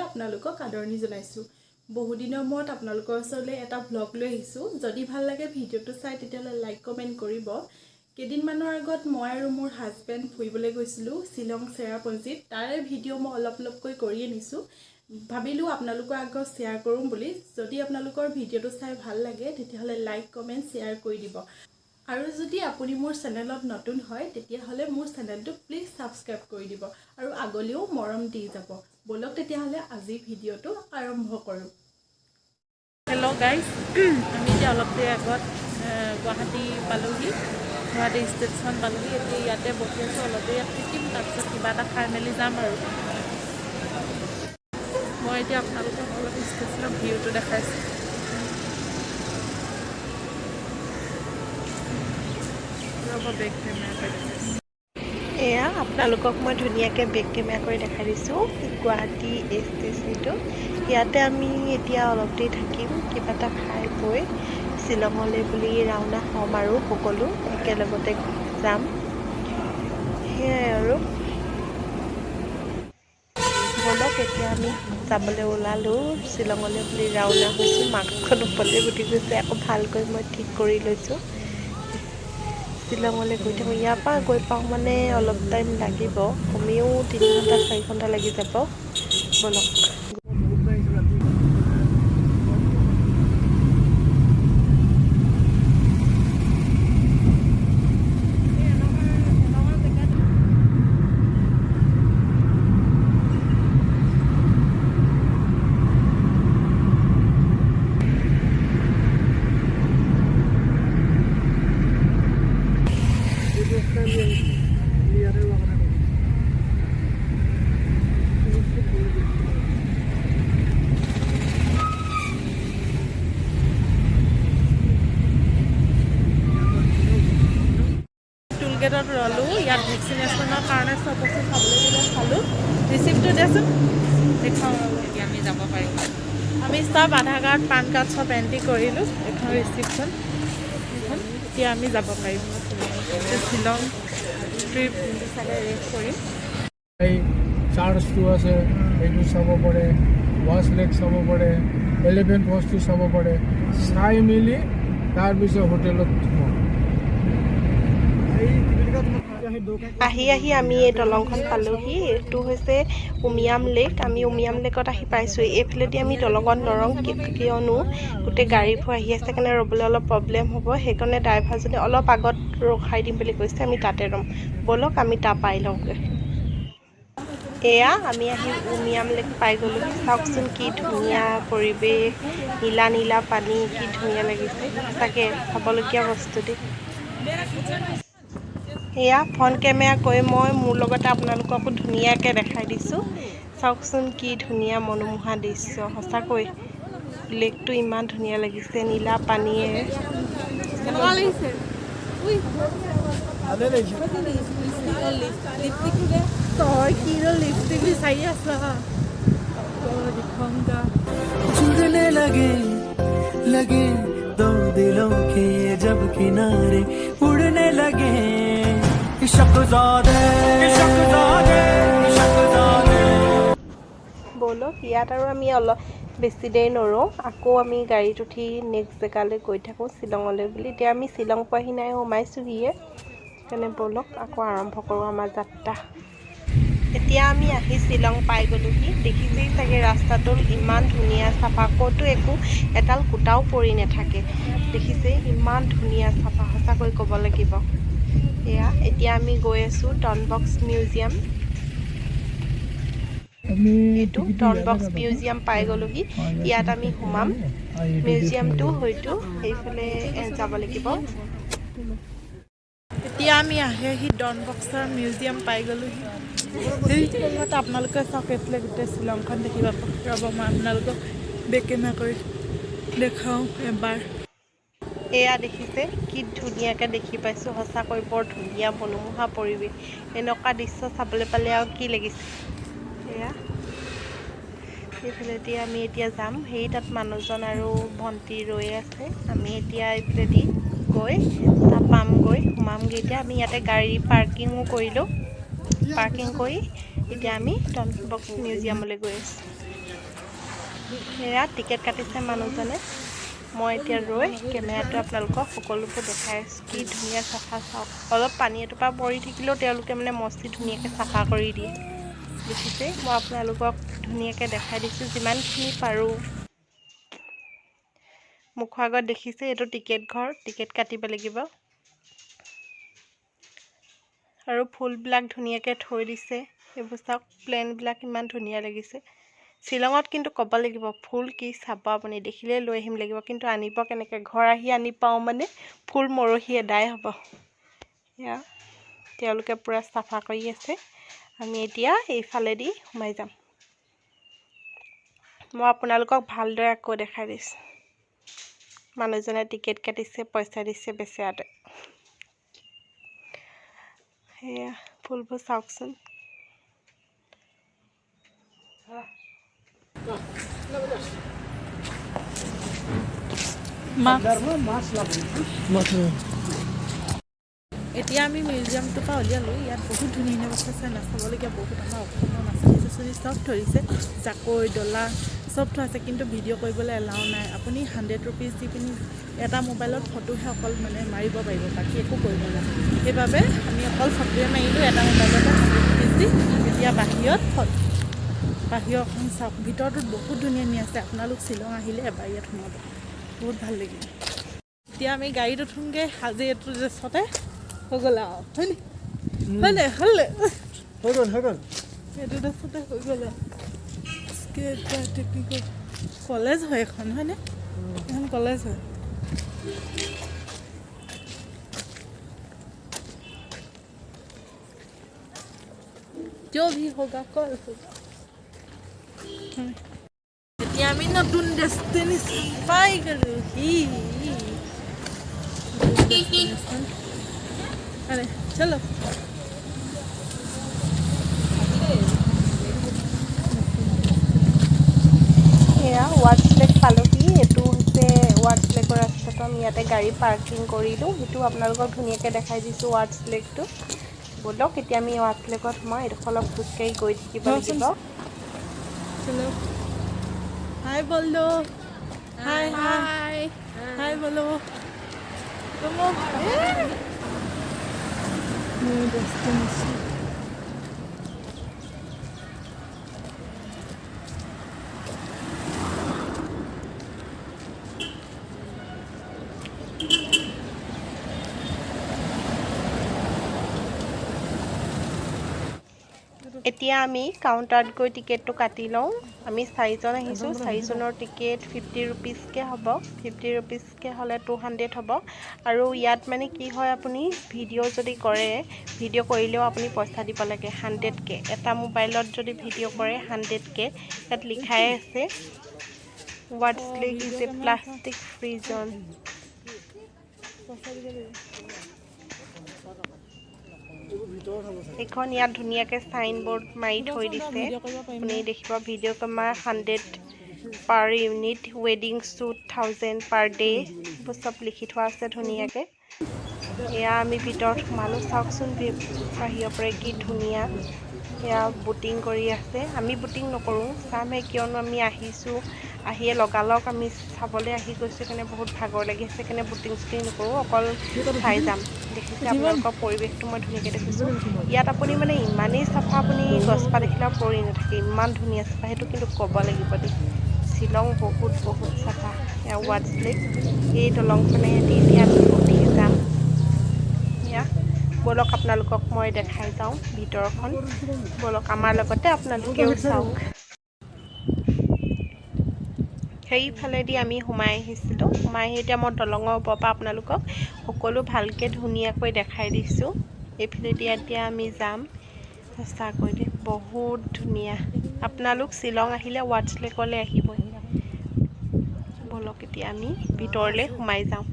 আপোনালোকক আদৰণি জনাইছোঁ। বহুদিনৰ মূৰত আপোনালোকৰ ওচৰলৈ এটা ব্লগ লৈ আহিছোঁ। যদি ভাল লাগে ভিডিঅ'টো চাই তেতিয়াহ'লে লাইক কমেণ্ট কৰিব। কেইদিনমানৰ আগত মই আৰু মোৰ হাজবেণ্ড ফুৰিবলৈ গৈছিলোঁ শ্বিলং চেৰাপুঞ্জীত। তাৰে ভিডিঅ' মই অলপকৈ কৰি আনিছোঁ। ভাবিলোঁ আপোনালোকৰ আগত শ্বেয়াৰ কৰোঁ বুলি। যদি আপোনালোকৰ ভিডিঅ'টো চাই ভাল লাগে তেতিয়াহ'লে লাইক কমেণ্ট শ্বেয়াৰ কৰি দিব। আৰু যদি আপুনি মোৰ চেনেলত নতুন হয় তেতিয়াহ'লে মোৰ চেনেলটো প্লিজ ছাবস্ক্ৰাইব কৰি দিব আৰু আগলৈও মৰম দি যাব। বলক তেতিয়াহ'লে আজি ভিডিঅ'টো আৰম্ভ কৰোঁ। হেল্ল' গাইজ, আমি এতিয়া অলপ দেৰি আগত গুৱাহাটী পালোঁহি, গুৱাহাটী ষ্টেচন পালোঁহি। এতিয়া ইয়াতে বহি আছোঁ, অলপ দেৰি ইয়াত থাকিম, তাৰপিছত কিবা এটা খাই মেলি যাম আৰু। মই এতিয়া আপোনালোকক অলপ ষ্টেচনৰ ভিউটো দেখাইছোঁ। বেক কেমেৰা কৰি দেখাইছোঁ। এয়া আপোনালোকক মই ধুনীয়াকৈ বেক কেমেৰা কৰি দেখাই দিছোঁ গুৱাহাটী ষ্টেচনটো। ইয়াতে আমি এতিয়া অলপ দেৰি থাকিম, কিবা এটা খাই বৈ শ্বিলঙলৈ বুলি ৰাওনা হ'ম আৰু সকলো একেলগতে যাম। সেয়াই আৰু বলক এতিয়া আমি যাবলৈ ওলালোঁ, শ্বিলঙলৈ বুলি ৰাওনা হৈছোঁ। মাকখন ওপৰলৈ গুটি গৈছে, আকৌ ভালকৈ মই ঠিক কৰি লৈছোঁ। শ্বিলঙলৈ গৈ থাকোঁ, ইয়াৰ পৰা গৈ পাওঁ মানে অলপ টাইম লাগিব, কমেও 3 ঘণ্টা 4 ঘণ্টা লাগি যাব। বলক গেটত ৰ'লোঁ। ইয়াত ভেকচিনেশ্যনৰ কাৰণে চব বস্তু চাবলৈ গ'লে চালোঁ। ৰিচিপ্টটো দেচোন, দেখাওঁ আৰু এতিয়া আমি যাব পাৰিম। আমি চব আধাৰ কাৰ্ড, পান কাৰ্ড চব এণ্ট্ৰি কৰিলোঁ। এখন ৰিচিপ্টখন এইখন, এতিয়া আমি যাব পাৰিম। শ্বিলং ট্ৰিপ চাগে ৰেষ্ট কৰিম। এই চাৰ্চটো আছে, এইটো চাব পাৰে, ৱাছ লেক চাব পাৰে, এলিফেণ্ট ফলছটো চাব পাৰে। চাই মেলি তাৰপিছত হোটেলত আহি আমি এই দলংখন পালোঁহি। এইটো হৈছে উমিয়াম লেক। আমি উমিয়াম লেকত আহি পাইছোঁ। এইফালেদি আমি দলঙত নৰওঁ, কিয়নো গোটেই গাড়ীবোৰ আহি আছে কাৰণে ৰ'বলৈ অলপ প্ৰব্লেম হ'ব। সেইকাৰণে ড্ৰাইভাৰজনে অলপ আগত ৰখাই দিম বুলি কৈছে, আমি তাতে ৰ'ম। ব'লক আমি তাৰ পাই লওঁগৈ। এয়া আমি আহি উমিয়াম লেক পাই গ'লোহি। চাওকচোন কি ধুনীয়া পৰিৱেশ, নীলা নীলা পানী, কি ধুনীয়া লাগিছে। সঁচাকৈ চাবলগীয়া বস্তু দেই। এয়া ফ্ৰণ্ট কেমেৰা কৰি মই মোৰ লগতে আপোনালোককো ধুনীয়াকৈ দেখাই দিছোঁ। চাওকচোন কি ধুনীয়া মনোমোহা দৃশ্য। সঁচাকৈ লেকটো ইমান ধুনীয়া লাগিছে, নীলা পানীয়ে। তই কি লিপষ্টিক বিচাৰি আছা? जुड़ने लगे लगे दो दिलों के जब किनारे उड़ने लगे शक्ज़ादे शक्ज़ादे शक्ज़ादे। ব'লক ইয়াত আৰু আমি অলপ বেছি দেৰি নৰওঁ, আকৌ আমি গাড়ীত উঠি নেক্সট জেগালৈ গৈ থাকোঁ শ্বিলঙলৈ বুলি। এতিয়া আমি শ্বিলং পোৱাহি নাই, সোমাইছোঁহিয়ে। সেইকাৰণে ব'লক আকৌ আৰম্ভ কৰোঁ আমাৰ যাত্ৰা। এতিয়া আমি আহি শ্বিলং পাই গ'লোহি। দেখিছেই চাগে ৰাস্তাটো ইমান ধুনীয়া চাফা, ক'তো একো এডাল কুটাও পৰি নাথাকে। দেখিছেই ইমান ধুনীয়া চাফা, সঁচাকৈ ক'ব লাগিব। এয়া এতিয়া আমি গৈ আছোঁ টনবক্স মিউজিয়াম। এইটো টনবক্স মিউজিয়াম পাই গ'লোহি। ইয়াত আমি সোমাম। মিউজিয়ামটো হয়তো সেইফালে যাব লাগিব। এতিয়া আমি আহি টনবক্সৰ মিউজিয়াম পাই গ'লোহি। আপোনালোকে চাওক, এইফালে গোটেই শ্বিলংখন দেখি পাব। ৰ'ব মই আপোনালোকক বেক কেমেৰা কৰি দেখাওঁ এবাৰ। এয়া দেখিছে কি ধুনীয়াকৈ দেখি পাইছোঁ। সঁচাকৈ বৰ ধুনীয়া মনোমোহা পৰিৱেশ। এনেকুৱা দৃশ্য চাবলৈ পালে আৰু কি লাগিছে। এয়া এইফালেদি আমি এতিয়া যাম। সেই তাত মানুহজন আৰু ভণ্টি ৰৈ আছে। আমি এতিয়া এইফালেদি গৈ তাত পামগৈ, সোমামগৈ। এতিয়া আমি ইয়াতে গাড়ী পাৰ্কিঙো কৰিলোঁ। পাৰ্কিং কৰি এতিয়া আমি টনবক্স মিউজিয়ামলৈ গৈ আছোঁ। এয়া টিকেট কাটিছে মানুহজনে মই এতিয়া ৰৈ কেমেৰাটো আপোনালোকক সকলোবোৰ দেখাই আছোঁ কি ধুনীয়া চাফা চাওক অলপ পানী এটোপা পৰি থাকিলেও তেওঁলোকে মানে মস্তি ধুনীয়াকৈ চাফা কৰি দিয়ে দেখিছে মই আপোনালোকক ধুনীয়াকৈ দেখাই দিছোঁ যিমানখিনি পাৰোঁ মুখৰ আগত দেখিছে এইটো টিকেট ঘৰ টিকেট কাটিব লাগিব আৰু ফুলবিলাক ধুনীয়াকৈ থৈ দিছে এইবোৰ চাওক প্লেনবিলাক ইমান ধুনীয়া লাগিছে শ্বিলঙত কিন্তু ক'ব লাগিব ফুল কি চাব আপুনি দেখিলে লৈ আহিম লাগিব কিন্তু আনিব কেনেকৈ ঘৰ আহি আনি পাওঁ মানে ফুল মৰহি এদাই হ'ব এয়া তেওঁলোকে পূৰা চাফা কৰি আছে আমি এতিয়া এইফালেদি সোমাই যাম মই আপোনালোকক ভালদৰে আকৌ দেখাই দিছোঁ মানুহজনে টিকেট কাটিছে পইচা দিছে বেচেৰাতে সেয়া ফুলবোৰ চাওকচোন এতিয়া আমি মিউজিয়ামটোৰ পৰা উলিয়ালোঁ ইয়াত বহুত ধুনীয়া ধুনীয়া বস্তু আছে নাচাবলগীয়া বহুত আমাৰ অসমৰ আছামিজ চব ধৰিছে জাকৈ ডলা চব থোৱা আছে কিন্তু ভিডিঅ' কৰিবলৈ এলাও নাই আপুনি 100 ৰুপিজ দি পিনি এটা মোবাইলত ফটোহে অকল মানে মাৰিব পাৰিব বাকী একো কৰিব নোৱাৰে সেইবাবে আমি অকল ফটোৱে মাৰিলোঁ এটা মোবাইলতে 100 ৰুপিজ দি এতিয়া বাহিৰখন চাওক ভিতৰটোত বহুত ধুনীয়া ধুনীয়া আছে আপোনালোক শ্বিলং আহিলে এবাৰ ইয়াত সোমাব বহুত ভাল লাগিল এতিয়া আমি গাড়ীত উঠোঁগৈ আজি এইটো ড্ৰেছতে হৈ গ'ল আৰু হয়নে হৈ গ'ল এইটো ড্ৰেছতে হৈ গ'ল কলেজ হয় এখন হয়নে এখন কলেজ হয় जो भी होगा कल होगा এতিয়া আমি নতুন ডেষ্টিনেশ্যন পাই গ'লো আরে চলো এয়া ৱাৰ্ডছ লেক পালোহি এইটো হৈছে ৱাৰ্ডছ লেকৰ ৰাস্তাটো আমি ইয়াতে গাড়ী পাৰ্কিং কৰিলোঁ সেইটো আপোনালোকক ধুনীয়াকৈ দেখাই দিছোঁ ৱাৰ্ডছ লেকটো ব'লক এতিয়া আমি ৱাৰ্ডছ লেকত সোমাওঁ এইডোখৰ অলপ খোজকাঢ়ি গৈ থাকিব লাগিব चलो हाय बोल दो हाय हाय हाय बोलो तुम न्यू डेस्टिनेशन এতিয়া আমি কাউণ্টাৰত গৈ টিকেটটো কাটি লওঁ আমি 4জন আহিছোঁ 4জনৰ টিকেট 50 ৰুপিজকৈ হ'ব 50 ৰুপিজকৈ হ'লে 200 হ'ব আৰু ইয়াত মানে কি হয় আপুনি ভিডিঅ' যদি কৰে ভিডিঅ' কৰিলেও আপুনি পইচা দিব লাগে 100কৈ এটা মোবাইলত যদি ভিডিঅ' কৰে 100কৈ ইয়াত লিখাই আছে words lake is a plastic free zone এখন ইয়াত ধুনীয়াকৈ চাইন বোৰ্ড মাৰি থৈ দিছে আপুনি দেখিব ভিডিঅ' কেমেৰা 100 পাৰ ইউনিট ৱেডিং শ্বুট 1000 পাৰ ডে এইবোৰ চব লিখি থোৱা আছে ধুনীয়াকৈ এয়া আমি ভিতৰত সোমালোঁ চাওকচোন বাহিৰৰ পৰা কি ধুনীয়া এয়া বুটিং কৰি আছে আমি বুটিং নকৰোঁ চামহে কিয়নো আমি আহিছোঁ আহিয়ে লগালগ আমি চাবলৈ আহি গৈছোঁ কাৰণে বহুত ভাগৰ লাগি আছে কাৰণে বুটিং চুটিং নকৰোঁ অকল চাই যাম দেখিছে আপোনালোকৰ পৰিৱেশটো মই ধুনীয়াকৈ দেখিছোঁ ইয়াত আপুনি মানে ইমানেই চাফা আপুনি গছপাত দেখিলেও পৰি নাথাকে ইমান ধুনীয়া চাফা সেইটো কিন্তু ক'ব লাগিব দেই শ্বিলং বহুত চাফা এয়া ৱাৰ্ডছ লেক এই দলংখনে এতিয়া আমি উঠি যাম এয়া ব'লক আপোনালোকক মই দেখাই যাওঁ ভিতৰখন ব'লক আমাৰ লগতে আপোনালোকেও চাওক সেইফালেদি আমি সোমাই আহিছিলোঁ সোমাই আহি এতিয়া মই দলঙৰ ওপৰৰ পৰা আপোনালোকক সকলো ভালকৈ ধুনীয়াকৈ দেখাই দিছোঁ এইফালেদি এতিয়া আমি যাম সঁচাকৈ দেই বহুত ধুনীয়া আপোনালোক শ্বিলং আহিলে ৱাৰ্ডছ লেকলৈ আহিবই ব'লক এতিয়া আমি ভিতৰলৈ সোমাই যাওঁ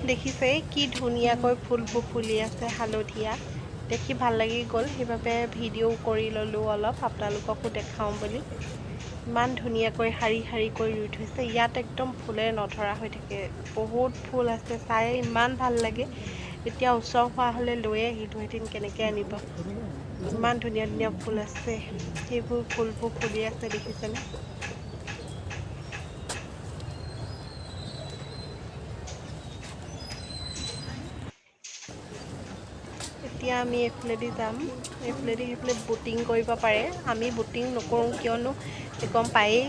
দেখিছে কি ধুনীয়াকৈ ফুলবোৰ ফুলি আছে হালধীয়া দেখি ভাল লাগি গ'ল সেইবাবে ভিডিঅ' কৰি ল'লোঁ অলপ আপোনালোককো দেখাওঁ বুলি ইমান ধুনীয়াকৈ শাৰী শাৰীকৈ ৰুই থৈছে ইয়াত একদম ফুলে নধৰা হৈ থাকে বহুত ফুল আছে চাই ইমান ভাল লাগে এতিয়া ওচৰ হোৱা হ'লে লৈ আহিলোহেঁতেন কেনেকৈ আনিব ইমান ধুনীয়া ধুনীয়া ফুল আছে সেইবোৰ ফুলবোৰ ফুলি আছে দেখিছেনে এতিয়া আমি এইফালেদি যাম এইফালেদি সেইফালে বুটিং কৰিব পাৰে আমি বুটিং নকৰোঁ কিয়নো গম পায়েই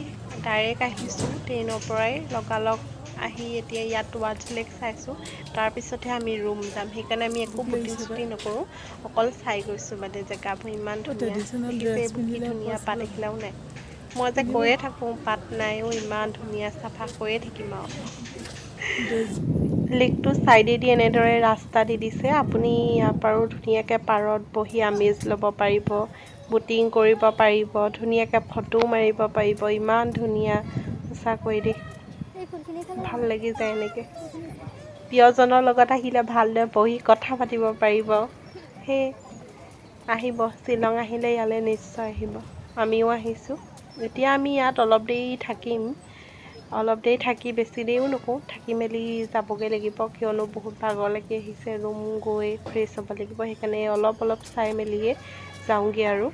ডাইৰেক্ট আহিছোঁ ট্ৰেইনৰ পৰাই লগালগ আহি এতিয়া ইয়াত ৱাচ লেক চাইছোঁ তাৰপিছতহে আমি ৰুম যাম সেইকাৰণে আমি একো বুটিং চুটিং নকৰোঁ অকল চাই গৈছোঁ মানে জেগাবোৰ ইমান ধুনীয়া দেখিছে এইবোৰ কি ধুনীয়া পাত এখিলাও নাই মই যে কৈয়ে থাকোঁ পাত নাইও ইমান ধুনীয়া চাফা কৈয়ে থাকিম আৰু লেকটো চাইডেদি এনেদৰে ৰাস্তা দি দিছে আপুনি ইয়াৰ পৰাও ধুনীয়াকৈ পাৰত বহি আমেজ ল'ব পাৰিব বুটিং কৰিব পাৰিব ধুনীয়াকৈ ফটো মাৰিব পাৰিব ইমান ধুনীয়া সঁচাকৈ দেই ভাল লাগি যায় এনেকৈ প্ৰিয়জনৰ লগত আহিলে ভালদৰে বহি কথা পাতিব পাৰিব সেই আহিব শ্বিলং আহিলে ইয়ালৈ নিশ্চয় আহিব আমিও আহিছোঁ এতিয়া আমি ইয়াত অলপ দেৰি থাকিম অলপ দেৰি থাকি বেছি দেৰিও নকওঁ থাকি মেলি যাবগৈ লাগিব কিয়নো বহুত ভাগৰ লাগি আহিছে ৰুম গৈ ফ্ৰেছ হ'ব লাগিব সেইকাৰণে অলপ অলপ চাই মেলিয়ে যাওঁগৈ আৰু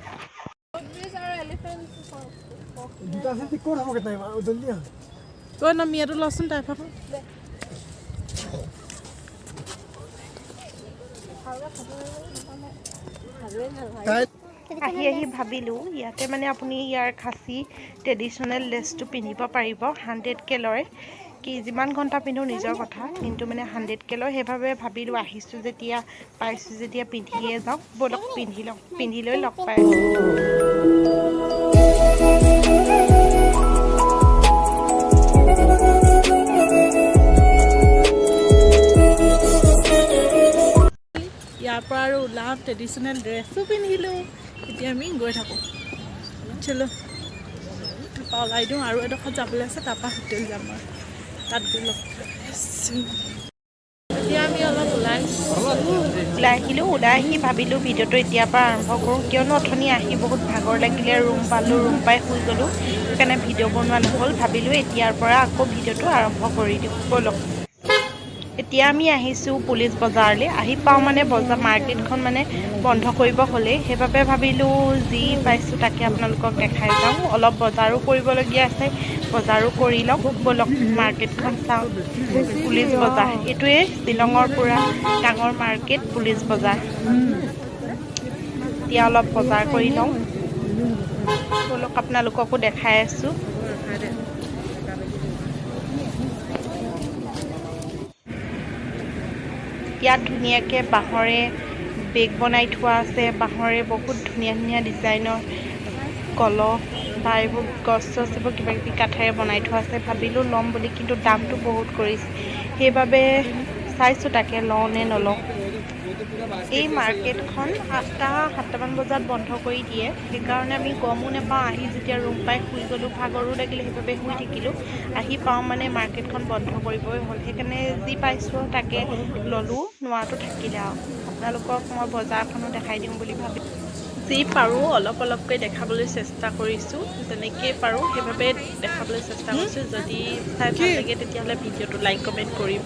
কৈ না মিয়াটো লচোন তাই ভাব আহি আহি ভাবিলোঁ ইয়াতে মানে আপুনি ইয়াৰ খাচী ট্ৰেডিশ্যনেল ড্ৰেছটো পিন্ধিব পাৰিব 100K লয় কি যিমান ঘণ্টা পিন্ধো নিজৰ কথা কিন্তু মানে 100K লয় সেইবাবে ভাবিলোঁ আহিছোঁ যেতিয়া পাইছোঁ যেতিয়া পিন্ধিয়ে যাওঁ ব'লক পিন্ধি লওঁ পিন্ধি লৈ লগ পাই আছোঁ ইয়াৰ পৰা আৰু ওলাওঁ ট্ৰেডিশ্যনেল ড্ৰেছো পিন্ধিলোঁ এতিয়া আমি গৈ থাকোঁ চলো তাৰপৰা ওলাই দিওঁ আৰু এডোখৰত যাবলৈ আছে তাৰপৰা হোটেল যাম আৰু তাত গৈ লগ পাইছোঁ এতিয়া আমি অলপ ওলাই আহিলোঁ ওলাই আহি ভাবিলোঁ ভিডিঅ'টো এতিয়াৰ পৰা আৰম্ভ কৰোঁ কিয়নো অথনি আহি বহুত ভাগৰ লাগিলে ৰুম পালোঁ ৰুম পাই শুই গ'লোঁ সেইকাৰণে ভিডিঅ' বনোৱা নহ'ল ভাবিলোঁ এতিয়াৰ পৰা আকৌ ভিডিঅ'টো আৰম্ভ কৰি দিওঁ ব'লক এতিয়া আমি আহিছোঁ পুলিচ বজাৰলৈ আহি পাওঁ মানে বজাৰ মাৰ্কেটখন মানে বন্ধ কৰিব হ'লেই সেইবাবে ভাবিলোঁ যি পাইছোঁ তাকে আপোনালোকক দেখাই যাওঁ অলপ বজাৰো কৰিবলগীয়া আছে বজাৰো কৰি লওক ব'লক মাৰ্কেটখন চাওঁ পুলিচ বজাৰ এইটোৱে শ্বিলঙৰ পৰা ডাঙৰ মাৰ্কেট পুলিচ বজাৰ এতিয়া অলপ বজাৰ কৰি লওঁ ব'লক আপোনালোককো দেখাই আছোঁ ইয়াত ধুনীয়াকৈ বাঁহৰে বেগ বনাই থোৱা আছে বাঁহৰে বহুত ধুনীয়া ধুনীয়া ডিজাইনৰ কলহ বা এইবোৰ গছ চছ এইবোৰ কিবা কিবি কাঠেৰে বনাই থোৱা আছে ভাবিলোঁ ল'ম বুলি কিন্তু দামটো বহুত কৰিছে সেইবাবে চাইছোঁ তাকে লওঁ নে নলওঁ এই মাৰ্কেটখন 7টামান বজাত বন্ধ কৰি দিয়ে সেইকাৰণে আমি গমো নাপাওঁ আহি যেতিয়া ৰুম পাই শুই গ'লোঁ ভাগৰো লাগিলে সেইবাবে শুই থাকিলোঁ আহি পাওঁ মানে মাৰ্কেটখন বন্ধ কৰিবই হ'ল সেইকাৰণে যি পাইছোঁ তাকে ল'লোঁ নোৱাৰাটো থাকিলে আৰু আপোনালোকক মই বজাৰখনো দেখাই দিওঁ বুলি ভাবি যি পাৰোঁ অলপ অলপকৈ দেখাবলৈ চেষ্টা কৰিছোঁ যেনেকৈ পাৰোঁ সেইবাবে দেখাবলৈ চেষ্টা কৰিছোঁ যদি চাই ভাল লাগে তেতিয়াহ'লে ভিডিঅ'টো লাইক কমেণ্ট কৰিব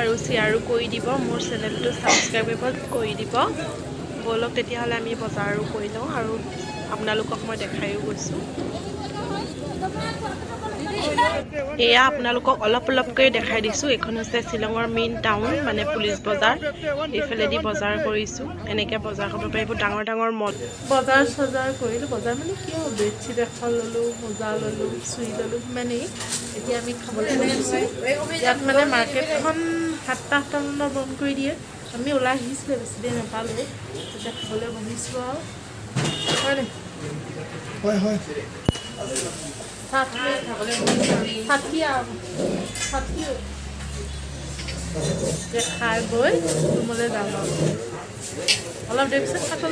আৰু শ্বেয়াৰো কৰি দিব মোৰ চেনেলটো ছাবস্ক্ৰাইব কৰি দিব ব'লক তেতিয়াহ'লে আমি বজাৰো কৰি লওঁ আৰু আপোনালোকক মই দেখায়ো গৈছোঁ এয়া আপোনালোকক অলপ অলপকৈ দেখাই দিছোঁ এইখন হৈছে শ্বিলঙৰ মেইন টাউন মানে পুলিচ বজাৰ এইফালেদি বজাৰ কৰিছোঁ এনেকৈ বজাৰ কৰিব পাৰিব ডাঙৰ ডাঙৰ মল বজাৰ চজাৰ কৰিলোঁ বজাৰ মানে কি হ'ব বেডশ্বীট এখন ল'লোঁ মোজা ল'লোঁ চুই ল'লোঁ সিমানেই এতিয়া আমি খাবলৈ বহিছোঁ ইয়াত মানে মাৰ্কেটখন 7-8টামানত বন্ধ কৰি দিয়ে আমি ওলাই আহিছিলোঁ বেছি দেৰি নাপালোঁ এতিয়া খাবলৈ বহিছোঁ আৰু হয়নে হয় খাই বৈ ৰুমলৈ যাম আৰু অলপ দেৰি পিছত আকৌ